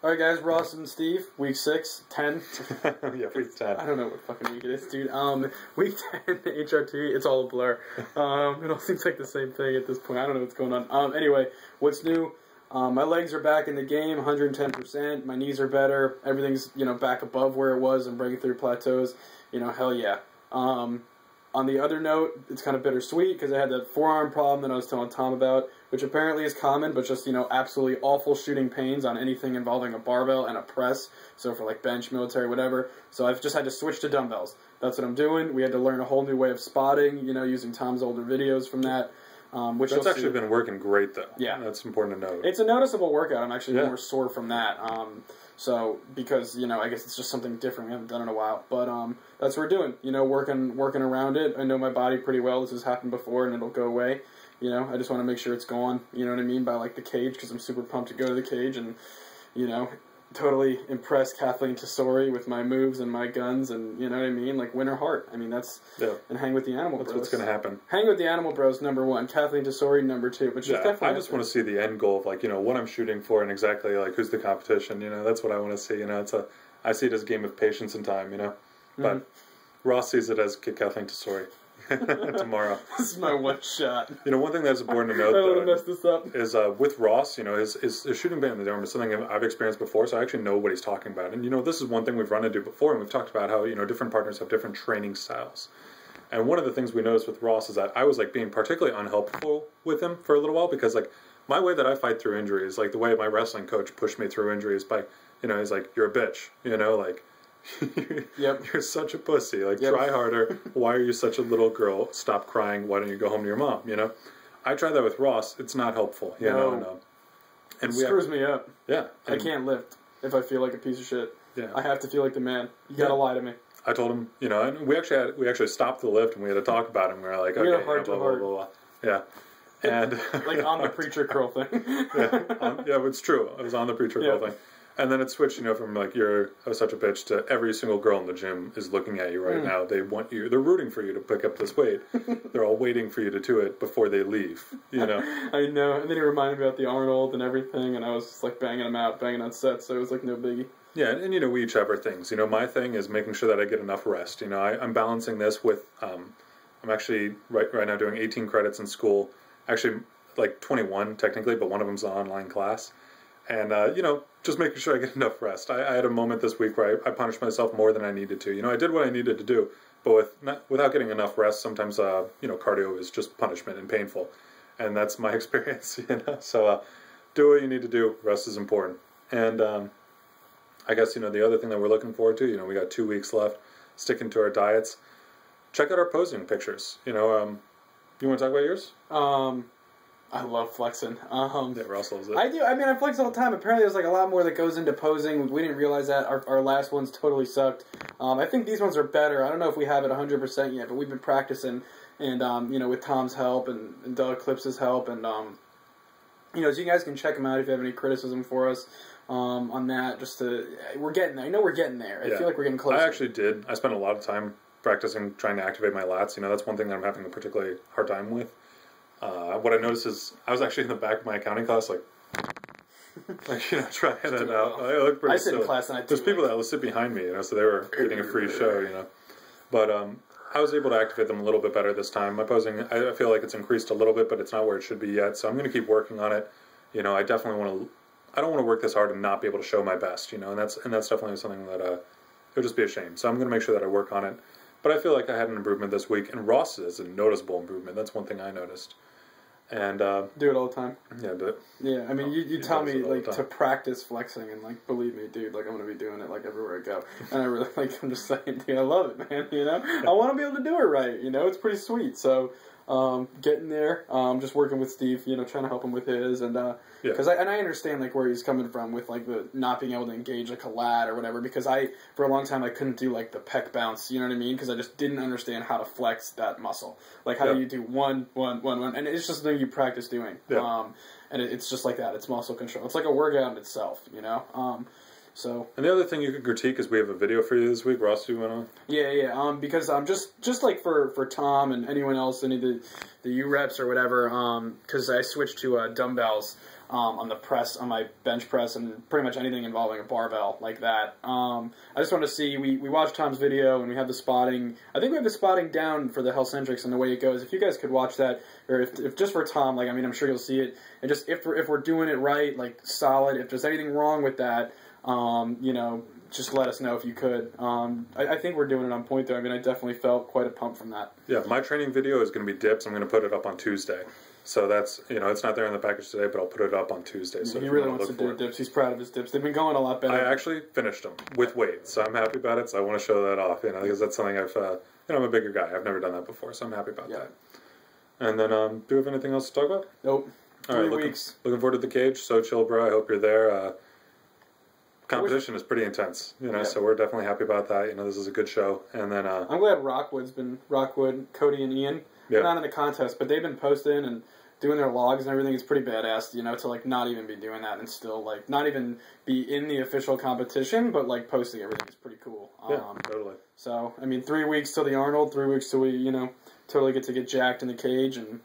All right, guys, Ross and Steve, week 6, 10. Yeah, week 10. I don't know what fucking week it is, dude. Week 10, HRT, it's all a blur. It all seems like the same thing at this point. I don't know what's going on. Anyway, what's new? My legs are back in the game, 110%. My knees are better. Everything's, back above where it was and breaking through plateaus. Hell yeah. On the other note, it's kind of bittersweet because I had that forearm problem that I was telling Tom about, which apparently is common, but just, absolutely awful shooting pains on anything involving a barbell and a press. So for like bench, military, whatever. So I've just had to switch to dumbbells. That's what I'm doing. We had to learn a whole new way of spotting, using Tom's older videos from that. Which that's actually been working great, though. Yeah. That's important to note. It's a noticeable workout. I'm actually more sore from that. Because, I guess it's just something different we haven't done in a while. But that's what we're doing, working around it. I know my body pretty well. This has happened before, and it'll go away. I just want to make sure it's gone, you know what I mean, by, like, the cage, because I'm super pumped to go to the cage and, totally impress Kathleen Tesori with my moves and my guns and, you know what I mean, like, win her heart. I mean, that's... Yeah. And hang with the Animal Bros. That's what's going to happen. Hang with the Animal Bros, #1. Kathleen Tesori, #2. But definitely... I just want to see the end goal of, like, what I'm shooting for and exactly, like, who's the competition, that's what I want to see, I see it as a game of patience and time, But Ross sees it as Kathleen Tesori. Tomorrow. This is my one shot. One thing that's important to note, I don't want to mess this up. Is with Ross, his shooting band in the arm is something I've experienced before, so I actually know what he's talking about. And, this is one thing we've run into before, and we've talked about how, different partners have different training styles. And one of the things we noticed with Ross is that I was, like, being particularly unhelpful with him for a little while, because, like, my way that I fight through injuries, like, the way my wrestling coach pushed me through injuries by, he's like, you're a bitch, like, Yep. You're such a pussy. Like, try harder. Why are you such a little girl? Stop crying. Why don't you go home to your mom? I tried that with Ross. It's not helpful. And it screws me up. Yeah. I can't lift if I feel like a piece of shit. Yeah. I have to feel like the man. You gotta lie to me. I told him, and we actually stopped the lift and we had to talk about it. And we were like, okay, blah, blah, blah, blah. Yeah. And like on the preacher curl thing. Yeah, it's true. I was on the preacher curl thing. And then it switched, from like, you're such a bitch to every single girl in the gym is looking at you right now. They want you, they're rooting for you to pick up this weight. They're all waiting for you to do it before they leave, I know. And then he reminded me about the Arnold and everything, and I was just like banging on sets, so it was like no biggie. Yeah, and we each have our things. My thing is making sure that I get enough rest. I'm balancing this with, I'm actually right now doing 18 credits in school. Actually, like 21 technically, but one of them's an online class. And, just making sure I get enough rest. I had a moment this week where I punished myself more than I needed to. I did what I needed to do, but without getting enough rest, sometimes, cardio is just punishment and painful. And that's my experience, So, do what you need to do. Rest is important. And, I guess, the other thing that we're looking forward to, we got 2 weeks left, sticking to our diets. Check out our posing pictures. You want to talk about yours? I love flexing. Yeah, Russell's it. I do. I mean, I flex all the time. Apparently, there's like a lot more that goes into posing. We didn't realize that. Our last ones totally sucked. I think these ones are better. I don't know if we have it 100% yet, but we've been practicing, and with Tom's help and Doug Clips's help, and so you guys can check them out if you have any criticism for us on that. We're getting there. I know we're getting there. I feel like we're getting closer. I actually did. I spent a lot of time practicing trying to activate my lats. That's one thing that I'm having a particularly hard time with. What I noticed is I was actually in the back of my accounting class, like trying it out. I looked pretty silly. I sit in class and there's people that will sit behind me, so they were getting a free show, But I was able to activate them a little bit better this time. My posing, I feel like it's increased a little bit, but it's not where it should be yet. So I'm going to keep working on it. I definitely want to. I don't want to work this hard and not be able to show my best, and that's definitely something that it would just be a shame. So I'm going to make sure that I work on it. But I feel like I had an improvement this week, and Ross is a noticeable improvement. That's one thing I noticed. And do it all the time. Yeah, do it. Yeah, I mean, you tell me like to practice flexing, and like believe me, dude, like I'm gonna be doing it like everywhere I go. And I really I'm just saying, dude, I love it, man. I want to be able to do it right. It's pretty sweet. So getting there, just working with Steve, trying to help him with his, and because I understand like where he's coming from with like the not being able to engage like a lat or whatever, because for a long time I couldn't do like the pec bounce, you know what I mean? Because I just didn't understand how to flex that muscle. Like how do you do one, and it's just something you practice doing. And it's just like that. It's muscle control. It's like a workout in itself, So. And the other thing you could critique is we have a video for you this week. Ross, do you want to? Yeah. Because just like for Tom and anyone else, any of the U reps or whatever. Because I switched to dumbbells. on the press, on my bench press, and pretty much anything involving a barbell like that. I just want to see, we watched Tom's video, and we have the spotting. I think we have the spotting down for the Hellcentrics and the way it goes. If you guys could watch that, or if just for Tom, like, I mean, I'm sure you'll see it. And just if we're doing it right, like, solid, if there's anything wrong with that, you know, just let us know if you could. I think we're doing it on point, though. I mean, I definitely felt quite a pump from that. Yeah, my training video is going to be dips. I'm going to put it up on Tuesday. So that's, you know, it's not there in the package today, but I'll put it up on Tuesday. So he really wants to do dips. He's proud of his dips. They've been going a lot better. I actually finished them with weights, so I'm happy about it. So I want to show that off, you know, because that's something I've, you know, I'm a bigger guy. I've never done that before, so I'm happy about that. And then, do we have anything else to talk about? Nope. All right, 3 weeks. Looking forward to the cage. So chill, bro. I hope you're there. Competition is pretty intense, you know, so we're definitely happy about that. You know, this is a good show. And then I'm glad Rockwood, Cody and Ian, they're not in the contest, but they've been posting and doing their logs and everything. It's pretty badass, you know, to like not even be doing that and still like not even be in the official competition, but like posting everything is pretty cool. Yeah, totally. So I mean, 3 weeks till the Arnold, 3 weeks till we, you know, totally get to get jacked in the cage, and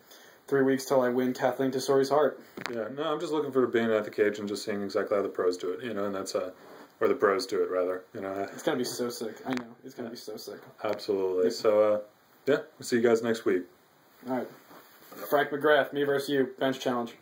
3 weeks till I win Kathleen Tesori's heart. Yeah, no, I'm just looking for being at the cage and just seeing exactly how the pros do it, you know, and that's or the bros do it rather, you know. It's gonna be so sick. I know it's gonna be so sick. Absolutely. So yeah, we'll see you guys next week. All right, Frank McGrath, me versus you, bench challenge.